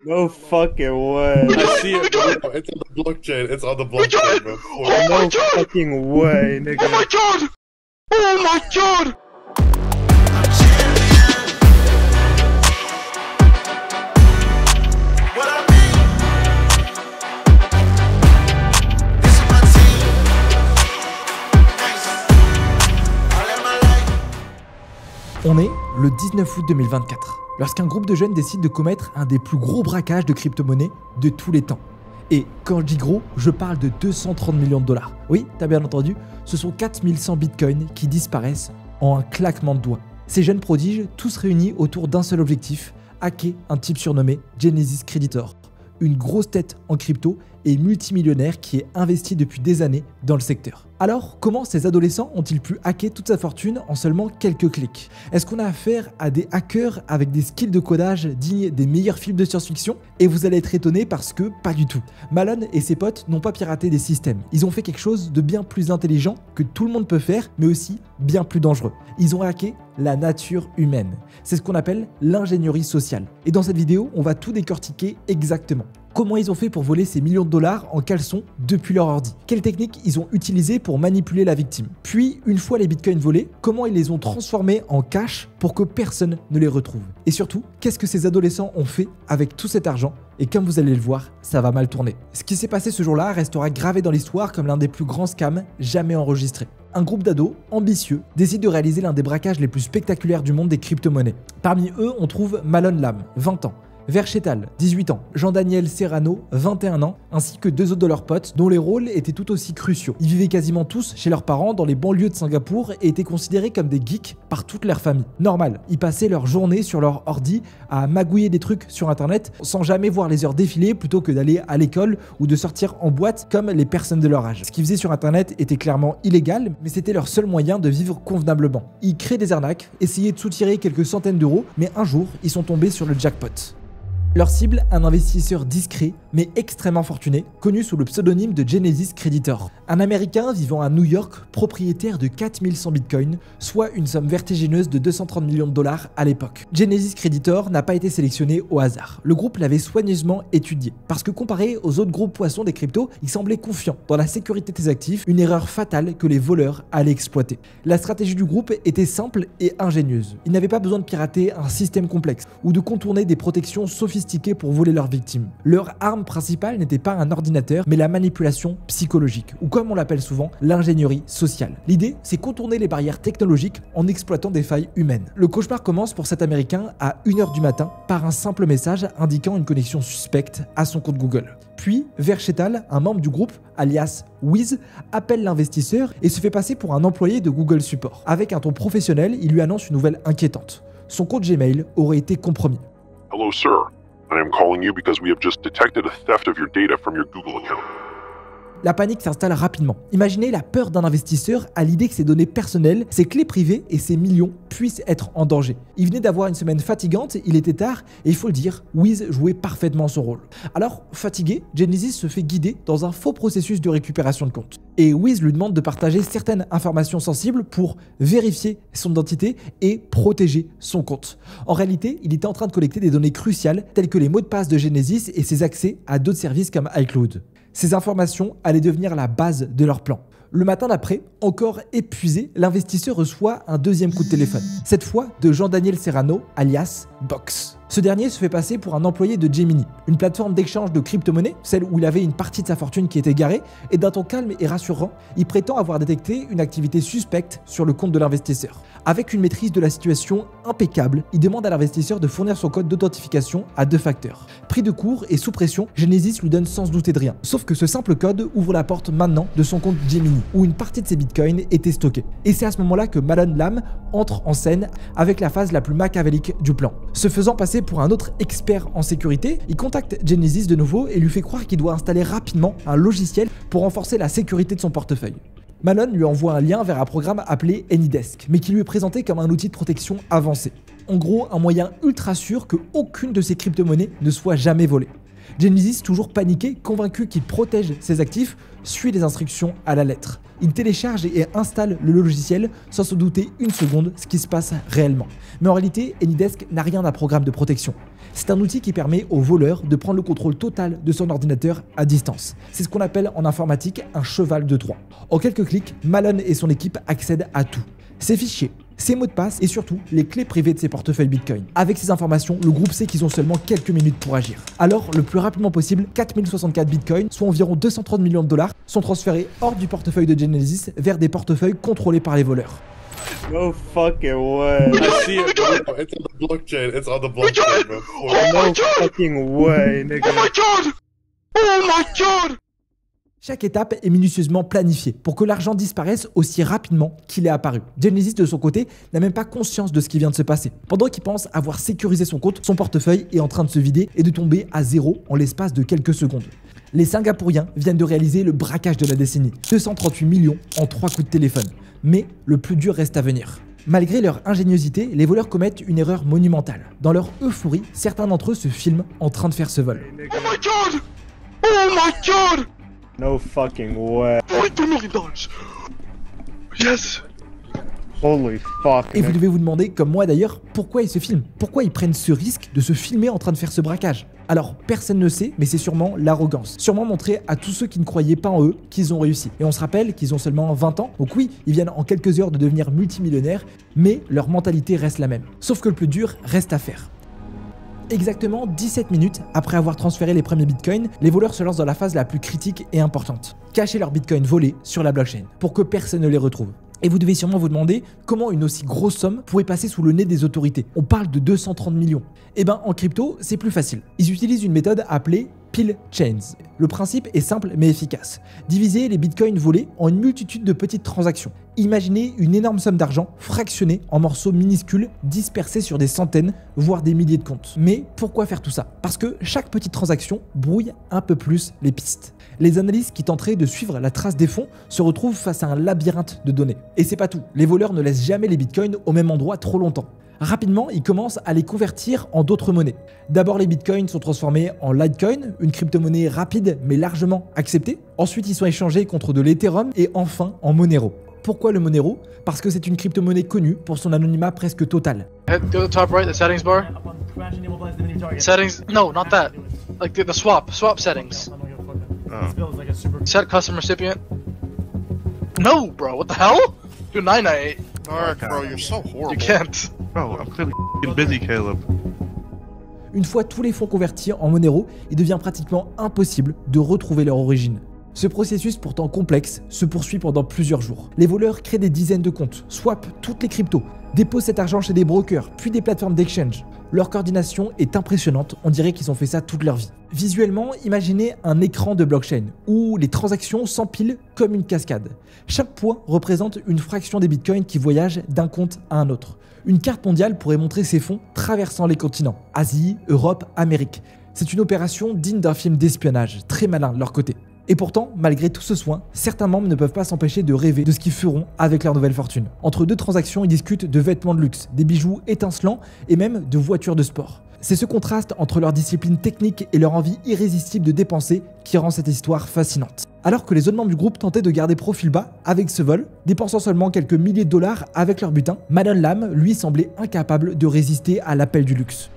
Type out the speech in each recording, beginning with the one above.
No fucking way. I see it, bro. It's on the blockchain. It's on the blockchain, bro. Oh my No god! fucking way, Oh my nigga. god! Oh my god! On est le 19 août 2024, lorsqu'un groupe de jeunes décide de commettre un des plus gros braquages de crypto-monnaies de tous les temps. Et quand je dis gros, je parle de 230 millions de dollars. Oui, t'as bien entendu, ce sont 4100 bitcoins qui disparaissent en un claquement de doigts. Ces jeunes prodiges, tous réunis autour d'un seul objectif, hacker un type surnommé Genesis Creditor, une grosse tête en crypto et multimillionnaire qui est investi depuis des années dans le secteur. Alors, comment ces adolescents ont-ils pu hacker toute sa fortune en seulement quelques clics? Est-ce qu'on a affaire à des hackers avec des skills de codage dignes des meilleurs films de science-fiction? Et vous allez être étonné parce que pas du tout. Malone et ses potes n'ont pas piraté des systèmes. Ils ont fait quelque chose de bien plus intelligent que tout le monde peut faire, mais aussi bien plus dangereux. Ils ont hacké la nature humaine. C'est ce qu'on appelle l'ingénierie sociale. Et dans cette vidéo, on va tout décortiquer exactement. Comment ils ont fait pour voler ces millions de dollars en caleçon depuis leur ordi? Quelles techniques ils ont utilisées pour manipuler la victime? Puis, une fois les bitcoins volés, comment ils les ont transformés en cash pour que personne ne les retrouve? Et surtout, qu'est-ce que ces adolescents ont fait avec tout cet argent? Et comme vous allez le voir, ça va mal tourner. Ce qui s'est passé ce jour-là restera gravé dans l'histoire comme l'un des plus grands scams jamais enregistrés. Un groupe d'ados ambitieux décide de réaliser l'un des braquages les plus spectaculaires du monde des crypto-monnaies. Parmi eux, on trouve Malone Lam, 20 ans, Verchetal, 18 ans, Jean-Daniel Serrano, 21 ans, ainsi que deux autres de leurs potes dont les rôles étaient tout aussi cruciaux. Ils vivaient quasiment tous chez leurs parents dans les banlieues de Singapour et étaient considérés comme des geeks par toute leur famille. Normal, ils passaient leur journée sur leur ordi à magouiller des trucs sur internet sans jamais voir les heures défiler plutôt que d'aller à l'école ou de sortir en boîte comme les personnes de leur âge. Ce qu'ils faisaient sur internet était clairement illégal, mais c'était leur seul moyen de vivre convenablement. Ils créaient des arnaques, essayaient de soutirer quelques centaines d'euros, mais un jour, ils sont tombés sur le jackpot. Leur cible, un investisseur discret mais extrêmement fortuné, connu sous le pseudonyme de Genesis Creditor. Un Américain vivant à New York, propriétaire de 4100 bitcoins, soit une somme vertigineuse de 230 millions de dollars à l'époque. Genesis Creditor n'a pas été sélectionné au hasard. Le groupe l'avait soigneusement étudié, parce que comparé aux autres gros poissons des cryptos, il semblait confiant dans la sécurité de ses actifs, une erreur fatale que les voleurs allaient exploiter. La stratégie du groupe était simple et ingénieuse. Ils n'avaient pas besoin de pirater un système complexe ou de contourner des protections sophistiquées pour voler leurs victimes. Leur arme principale n'était pas un ordinateur, mais la manipulation psychologique, ou comme on l'appelle souvent, l'ingénierie sociale. L'idée, c'est contourner les barrières technologiques en exploitant des failles humaines. Le cauchemar commence pour cet Américain à 1h du matin par un simple message indiquant une connexion suspecte à son compte Google. Puis, Verchetal, un membre du groupe, alias Wiz, appelle l'investisseur et se fait passer pour un employé de Google Support. Avec un ton professionnel, il lui annonce une nouvelle inquiétante. Son compte Gmail aurait été compromis. Hello, sir. I am calling you because we have just detected a theft of your data from your Google account. La panique s'installe rapidement. Imaginez la peur d'un investisseur à l'idée que ses données personnelles, ses clés privées et ses millions puissent être en danger. Il venait d'avoir une semaine fatigante, il était tard et il faut le dire, Wiz jouait parfaitement son rôle. Alors, fatigué, Genesis se fait guider dans un faux processus de récupération de compte. Et Wiz lui demande de partager certaines informations sensibles pour vérifier son identité et protéger son compte. En réalité, il était en train de collecter des données cruciales telles que les mots de passe de Genesis et ses accès à d'autres services comme iCloud. Ces informations allaient devenir la base de leur plan. Le matin d'après, encore épuisé, l'investisseur reçoit un deuxième coup de téléphone. Cette fois de Jean-Daniel Serrano, alias Box. Ce dernier se fait passer pour un employé de Gemini, une plateforme d'échange de crypto-monnaies, celle où il avait une partie de sa fortune qui était garée, et d'un ton calme et rassurant, il prétend avoir détecté une activité suspecte sur le compte de l'investisseur. Avec une maîtrise de la situation impeccable, il demande à l'investisseur de fournir son code d'authentification à 2 facteurs. Pris de court et sous pression, Genesis lui donne sans se douter de rien. Sauf que ce simple code ouvre la porte maintenant de son compte Gemini, où une partie de ses bitcoins était stockée. Et c'est à ce moment-là que Malone Lam entre en scène avec la phase la plus machiavélique du plan. Se faisant passer pour un autre expert en sécurité, il contacte Genesis de nouveau et lui fait croire qu'il doit installer rapidement un logiciel pour renforcer la sécurité de son portefeuille. Malone lui envoie un lien vers un programme appelé AnyDesk, mais qui lui est présenté comme un outil de protection avancé. En gros, un moyen ultra sûr que aucune de ces crypto-monnaies ne soit jamais volée. Genesis, toujours paniqué, convaincu qu'il protège ses actifs, suit les instructions à la lettre. Il télécharge et installe le logiciel sans se douter une seconde ce qui se passe réellement. Mais en réalité, AnyDesk n'a rien d'un programme de protection. C'est un outil qui permet au voleur de prendre le contrôle total de son ordinateur à distance. C'est ce qu'on appelle en informatique un cheval de Troie. En quelques clics, Malone et son équipe accèdent à tout. Ses fichiers, ses mots de passe et surtout les clés privées de ses portefeuilles Bitcoin. Avec ces informations, le groupe sait qu'ils ont seulement quelques minutes pour agir. Alors, le plus rapidement possible, 4064 Bitcoin, soit environ 230 millions de dollars, sont transférés hors du portefeuille de Genesis vers des portefeuilles contrôlés par les voleurs. No fucking way. I see it. Bro. It's on the blockchain. It's on the blockchain, bro. No fucking way, nigga. Oh my god! Oh my god! Chaque étape est minutieusement planifiée pour que l'argent disparaisse aussi rapidement qu'il est apparu. Genesis, de son côté, n'a même pas conscience de ce qui vient de se passer. Pendant qu'il pense avoir sécurisé son compte, son portefeuille est en train de se vider et de tomber à zéro en l'espace de quelques secondes. Les Singapouriens viennent de réaliser le braquage de la décennie. 238 millions en 3 coups de téléphone. Mais le plus dur reste à venir. Malgré leur ingéniosité, les voleurs commettent une erreur monumentale. Dans leur euphorie, certains d'entre eux se filment en train de faire ce vol. Oh my god! Oh my god! No fucking way. $42 million! Yes! Holy fuck. Et vous nigga. devez vous demander, comme moi d'ailleurs, pourquoi ils se filment. Pourquoi ils prennent ce risque de se filmer en train de faire ce braquage. Alors, personne ne sait, mais c'est sûrement l'arrogance. Sûrement montrer à tous ceux qui ne croyaient pas en eux qu'ils ont réussi. Et on se rappelle qu'ils ont seulement 20 ans, donc oui, ils viennent en quelques heures de devenir multimillionnaires, mais leur mentalité reste la même. Sauf que le plus dur reste à faire. Exactement 17 minutes après avoir transféré les premiers bitcoins, les voleurs se lancent dans la phase la plus critique et importante. Cacher leurs bitcoins volés sur la blockchain, pour que personne ne les retrouve. Et vous devez sûrement vous demander comment une aussi grosse somme pourrait passer sous le nez des autorités. On parle de 230 millions. Eh ben en crypto, c'est plus facile. Ils utilisent une méthode appelée Pill Chains. Le principe est simple mais efficace. Diviser les bitcoins volés en une multitude de petites transactions. Imaginez une énorme somme d'argent fractionnée en morceaux minuscules dispersés sur des centaines, voire des milliers de comptes. Mais pourquoi faire tout ça? Parce que chaque petite transaction brouille un peu plus les pistes. Les analystes qui tenteraient de suivre la trace des fonds se retrouvent face à un labyrinthe de données. Et c'est pas tout, les voleurs ne laissent jamais les bitcoins au même endroit trop longtemps. Rapidement, ils commencent à les convertir en d'autres monnaies. D'abord, les bitcoins sont transformés en Litecoin, une crypto-monnaie rapide mais largement acceptée. Ensuite, ils sont échangés contre de l'Ethereum et enfin en Monero. Pourquoi le Monero? Parce que c'est une crypto-monnaie connue pour son anonymat presque total. Go to the top right, the settings bar. Settings, no, not that. Like the swap settings. Set custom recipient. No, bro, what the hell? Do 998. Dark, bro, you're so horrible. You can't. Bro, I'm clearly busy, Caleb. Une fois tous les fonds convertis en Monero, il devient pratiquement impossible de retrouver leur origine. Ce processus pourtant complexe se poursuit pendant plusieurs jours. Les voleurs créent des dizaines de comptes, swapent toutes les cryptos, déposent cet argent chez des brokers, puis des plateformes d'exchange. Leur coordination est impressionnante, on dirait qu'ils ont fait ça toute leur vie. Visuellement, imaginez un écran de blockchain où les transactions s'empilent comme une cascade. Chaque point représente une fraction des bitcoins qui voyagent d'un compte à un autre. Une carte mondiale pourrait montrer ces fonds traversant les continents, Asie, Europe, Amérique. C'est une opération digne d'un film d'espionnage, très malin de leur côté. Et pourtant, malgré tout ce soin, certains membres ne peuvent pas s'empêcher de rêver de ce qu'ils feront avec leur nouvelle fortune. Entre deux transactions, ils discutent de vêtements de luxe, des bijoux étincelants et même de voitures de sport. C'est ce contraste entre leur discipline technique et leur envie irrésistible de dépenser qui rend cette histoire fascinante. Alors que les autres membres du groupe tentaient de garder profil bas avec ce vol, dépensant seulement quelques milliers de dollars avec leur butin, Malone Lam, lui, semblait incapable de résister à l'appel du luxe.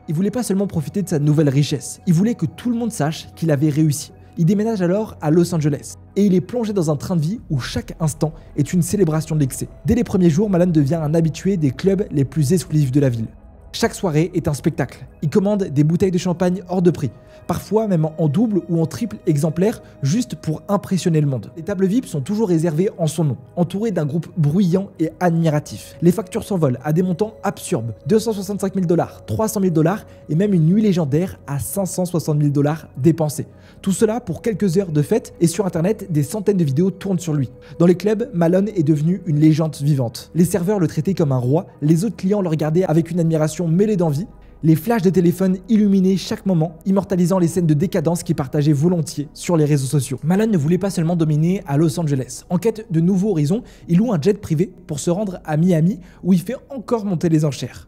Il voulait pas seulement profiter de sa nouvelle richesse, il voulait que tout le monde sache qu'il avait réussi. Il déménage alors à Los Angeles et il est plongé dans un train de vie où chaque instant est une célébration d'excès. Dès les premiers jours, Malone devient un habitué des clubs les plus exclusifs de la ville. Chaque soirée est un spectacle. Il commande des bouteilles de champagne hors de prix, parfois même en double ou en triple exemplaire, juste pour impressionner le monde. Les tables VIP sont toujours réservées en son nom, entourées d'un groupe bruyant et admiratif. Les factures s'envolent à des montants absurdes, 265 000 $, 300 000 $ et même une nuit légendaire à 560 000 $ dépensés. Tout cela pour quelques heures de fête et sur internet, des centaines de vidéos tournent sur lui. Dans les clubs, Malone est devenu une légende vivante. Les serveurs le traitaient comme un roi, les autres clients le regardaient avec une admiration mêlée d'envie. Les flashs de téléphone illuminaient chaque moment, immortalisant les scènes de décadence qu'il partageait volontiers sur les réseaux sociaux. Malone ne voulait pas seulement dominer à Los Angeles. En quête de nouveaux horizons, il loue un jet privé pour se rendre à Miami, où il fait encore monter les enchères.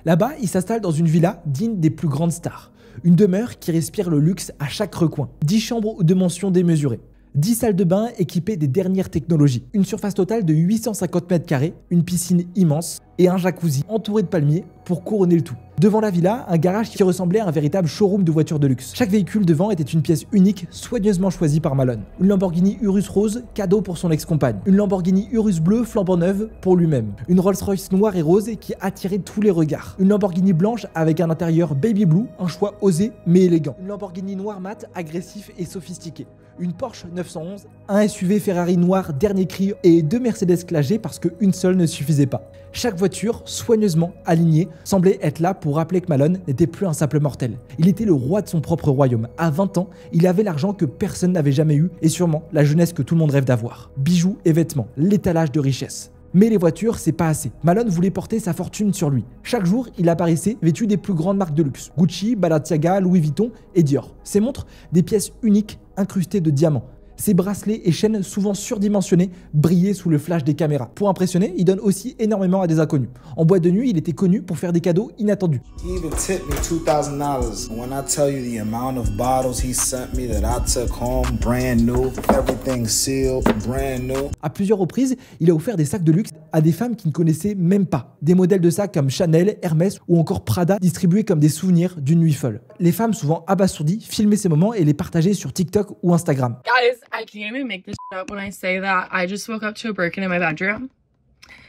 Là-bas, il s'installe dans une villa digne des plus grandes stars. Une demeure qui respire le luxe à chaque recoin. 10 chambres de dimensions démesurées. 10 salles de bain équipées des dernières technologies. Une surface totale de 850 mètres carrés, une piscine immense et un jacuzzi entouré de palmiers pour couronner le tout. Devant la villa, un garage qui ressemblait à un véritable showroom de voitures de luxe. Chaque véhicule devant était une pièce unique, soigneusement choisie par Malone. Une Lamborghini Urus rose, cadeau pour son ex-compagne. Une Lamborghini Urus bleue, flambant neuve, pour lui-même. Une Rolls-Royce noire et rose qui attirait tous les regards. Une Lamborghini blanche avec un intérieur baby blue, un choix osé mais élégant. Une Lamborghini noir mat, agressif et sophistiqué. Une Porsche 911, un SUV Ferrari noir dernier cri et 2 Mercedes Classe G parce qu'une seule ne suffisait pas. Chaque voiture, soigneusement alignée, semblait être là pour rappeler que Malone n'était plus un simple mortel. Il était le roi de son propre royaume. À 20 ans, il avait l'argent que personne n'avait jamais eu et sûrement la jeunesse que tout le monde rêve d'avoir. Bijoux et vêtements, l'étalage de richesse. Mais les voitures, c'est pas assez. Malone voulait porter sa fortune sur lui. Chaque jour, il apparaissait vêtu des plus grandes marques de luxe. Gucci, Balenciaga, Louis Vuitton et Dior. Ses montres, des pièces uniques incrustées de diamants. Ses bracelets et chaînes souvent surdimensionnés brillaient sous le flash des caméras. Pour impressionner, il donne aussi énormément à des inconnus. En boîte de nuit, il était connu pour faire des cadeaux inattendus. He even tipped me $2,000. When I tell you the amount of bottles he sent me that I took home, brand new, everything sealed, brand new. À plusieurs reprises, il a offert des sacs de luxe à des femmes qui ne connaissaient même pas. Des modèles de sacs comme Chanel, Hermès ou encore Prada distribués comme des souvenirs d'une nuit folle. Les femmes, souvent abasourdies, filmaient ces moments et les partageaient sur TikTok ou Instagram. Guys, I can't even make this up when I say that I just woke up to a Birkin in my bedroom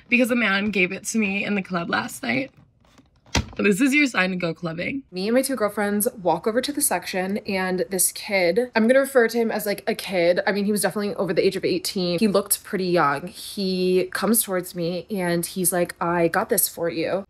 because a man gave it to me in the club last night. This is your sign to go clubbing. Me and my 2 girlfriends walk over to the section and this kid, I'm gonna refer to him as like a kid. I mean, he was definitely over the age of 18. He looked pretty young. He comes towards me and he's like, I got this for you.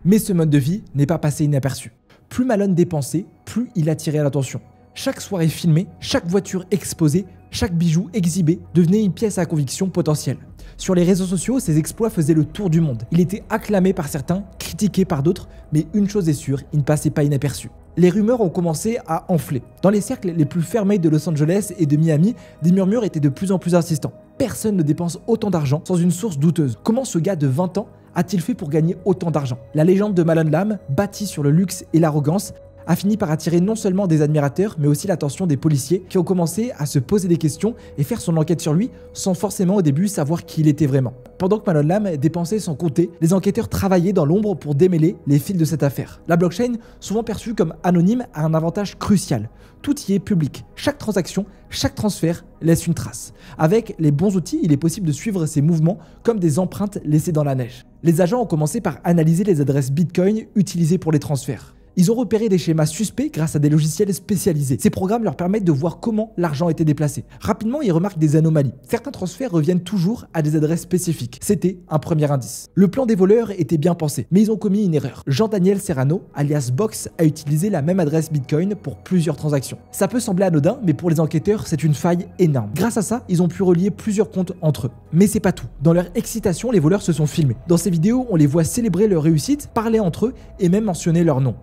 Mais ce mode de vie n'est pas passé inaperçu. Plus Malone dépensait, plus il attirait l'attention. Chaque soirée filmée, chaque voiture exposée, chaque bijou exhibé devenait une pièce à conviction potentielle. Sur les réseaux sociaux, ses exploits faisaient le tour du monde. Il était acclamé par certains, critiqué par d'autres, mais une chose est sûre, il ne passait pas inaperçu. Les rumeurs ont commencé à enfler. Dans les cercles les plus fermés de Los Angeles et de Miami, des murmures étaient de plus en plus insistants. Personne ne dépense autant d'argent sans une source douteuse. Comment ce gars de 20 ans a-t-il fait pour gagner autant d'argent? La légende de Malone Lam, bâtie sur le luxe et l'arrogance, a fini par attirer non seulement des admirateurs, mais aussi l'attention des policiers qui ont commencé à se poser des questions et faire son enquête sur lui sans forcément au début savoir qui il était vraiment. Pendant que Malone Lam dépensait sans compter, les enquêteurs travaillaient dans l'ombre pour démêler les fils de cette affaire. La blockchain, souvent perçue comme anonyme, a un avantage crucial. Tout y est public. Chaque transaction, chaque transfert laisse une trace. Avec les bons outils, il est possible de suivre ces mouvements comme des empreintes laissées dans la neige. Les agents ont commencé par analyser les adresses Bitcoin utilisées pour les transferts. Ils ont repéré des schémas suspects grâce à des logiciels spécialisés. Ces programmes leur permettent de voir comment l'argent était déplacé. Rapidement, ils remarquent des anomalies. Certains transferts reviennent toujours à des adresses spécifiques. C'était un premier indice. Le plan des voleurs était bien pensé, mais ils ont commis une erreur. Jean-Daniel Serrano, alias Box, a utilisé la même adresse Bitcoin pour plusieurs transactions. Ça peut sembler anodin, mais pour les enquêteurs, c'est une faille énorme. Grâce à ça, ils ont pu relier plusieurs comptes entre eux. Mais c'est pas tout. Dans leur excitation, les voleurs se sont filmés. Dans ces vidéos, on les voit célébrer leur réussite, parler entre eux et même mentionner leur nom.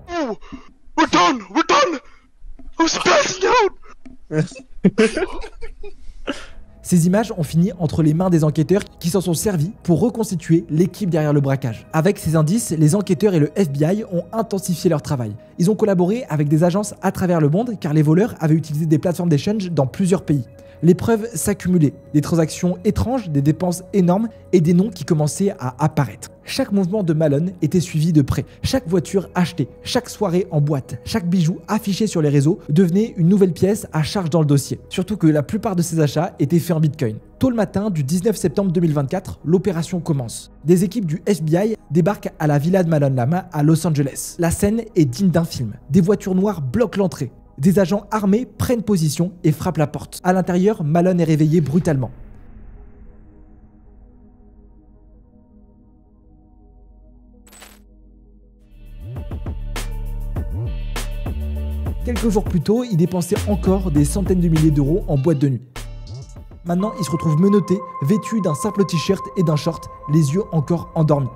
We're done! We're done! I was passing out! Ces images ont fini entre les mains des enquêteurs qui s'en sont servis pour reconstituer l'équipe derrière le braquage. Avec ces indices, les enquêteurs et le FBI ont intensifié leur travail. Ils ont collaboré avec des agences à travers le monde car les voleurs avaient utilisé des plateformes d'échange dans plusieurs pays. Les preuves s'accumulaient, des transactions étranges, des dépenses énormes et des noms qui commençaient à apparaître. Chaque mouvement de Malone était suivi de près. Chaque voiture achetée, chaque soirée en boîte, chaque bijou affiché sur les réseaux devenait une nouvelle pièce à charge dans le dossier. Surtout que la plupart de ces achats étaient faits en Bitcoin. Tôt le matin du 19 septembre 2024, l'opération commence. Des équipes du FBI débarquent à la villa de Malone Lam à Los Angeles. La scène est digne d'un film. Des voitures noires bloquent l'entrée. Des agents armés prennent position et frappent la porte. À l'intérieur, Malone est réveillé brutalement. Quelques jours plus tôt, il dépensait encore des centaines de milliers d'euros en boîte de nuit. Maintenant, il se retrouve menotté, vêtu d'un simple t-shirt et d'un short, les yeux encore endormis.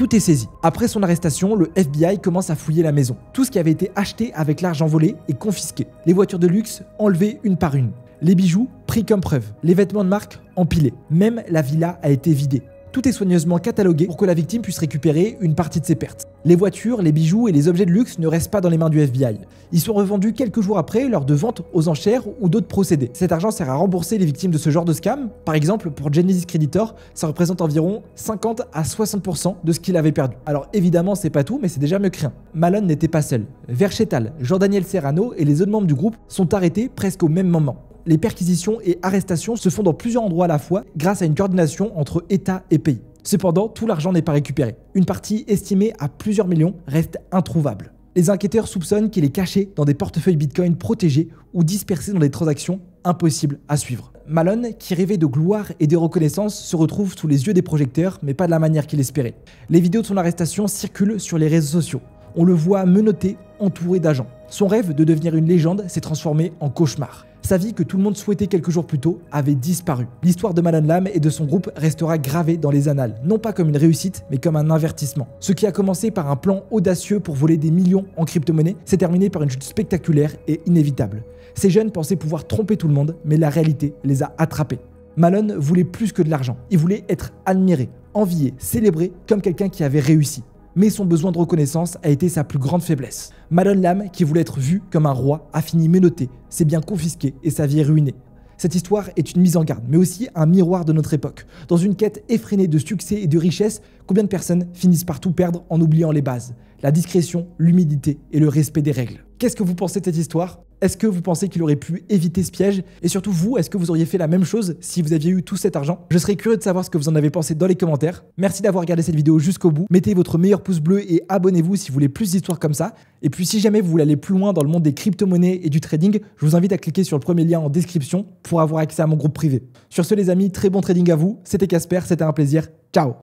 Tout est saisi. Après son arrestation, le FBI commence à fouiller la maison. Tout ce qui avait été acheté avec l'argent volé est confisqué. Les voitures de luxe enlevées une par une. Les bijoux pris comme preuve. Les vêtements de marque empilés. Même la villa a été vidée. Tout est soigneusement catalogué pour que la victime puisse récupérer une partie de ses pertes. Les voitures, les bijoux et les objets de luxe ne restent pas dans les mains du FBI. Ils sont revendus quelques jours après lors de ventes aux enchères ou d'autres procédés. Cet argent sert à rembourser les victimes de ce genre de scam. Par exemple, pour Genesis Creditor, ça représente environ 50 à 60% de ce qu'il avait perdu. Alors évidemment, c'est pas tout, mais c'est déjà mieux que rien. Malone n'était pas seul. Verchetal, Jean-Daniel Serrano et les autres membres du groupe sont arrêtés presque au même moment. Les perquisitions et arrestations se font dans plusieurs endroits à la fois grâce à une coordination entre État et pays. Cependant, tout l'argent n'est pas récupéré. Une partie estimée à plusieurs millions reste introuvable. Les enquêteurs soupçonnent qu'il est caché dans des portefeuilles Bitcoin protégés ou dispersés dans des transactions impossibles à suivre. Malone, qui rêvait de gloire et de reconnaissance, se retrouve sous les yeux des projecteurs, mais pas de la manière qu'il espérait. Les vidéos de son arrestation circulent sur les réseaux sociaux. On le voit menotté, entouré d'agents. Son rêve de devenir une légende s'est transformé en cauchemar. Sa vie que tout le monde souhaitait quelques jours plus tôt avait disparu. L'histoire de Malone Lam et de son groupe restera gravée dans les annales, non pas comme une réussite, mais comme un avertissement. Ce qui a commencé par un plan audacieux pour voler des millions en crypto-monnaie s'est terminé par une chute spectaculaire et inévitable. Ces jeunes pensaient pouvoir tromper tout le monde, mais la réalité les a attrapés. Malone voulait plus que de l'argent. Il voulait être admiré, envié, célébré comme quelqu'un qui avait réussi. Mais son besoin de reconnaissance a été sa plus grande faiblesse. Malone Lam, qui voulait être vu comme un roi, a fini menotté, ses biens confisqués et sa vie est ruinée. Cette histoire est une mise en garde, mais aussi un miroir de notre époque. Dans une quête effrénée de succès et de richesse, combien de personnes finissent par tout perdre en oubliant les bases? La discrétion, l'humilité et le respect des règles. Qu'est-ce que vous pensez de cette histoire? Est-ce que vous pensez qu'il aurait pu éviter ce piège? Et surtout vous, est-ce que vous auriez fait la même chose si vous aviez eu tout cet argent? Je serais curieux de savoir ce que vous en avez pensé dans les commentaires. Merci d'avoir regardé cette vidéo jusqu'au bout. Mettez votre meilleur pouce bleu et abonnez-vous si vous voulez plus d'histoires comme ça. Et puis si jamais vous voulez aller plus loin dans le monde des crypto-monnaies et du trading, je vous invite à cliquer sur le premier lien en description pour avoir accès à mon groupe privé. Sur ce les amis, très bon trading à vous. C'était Casper, c'était un plaisir. Ciao!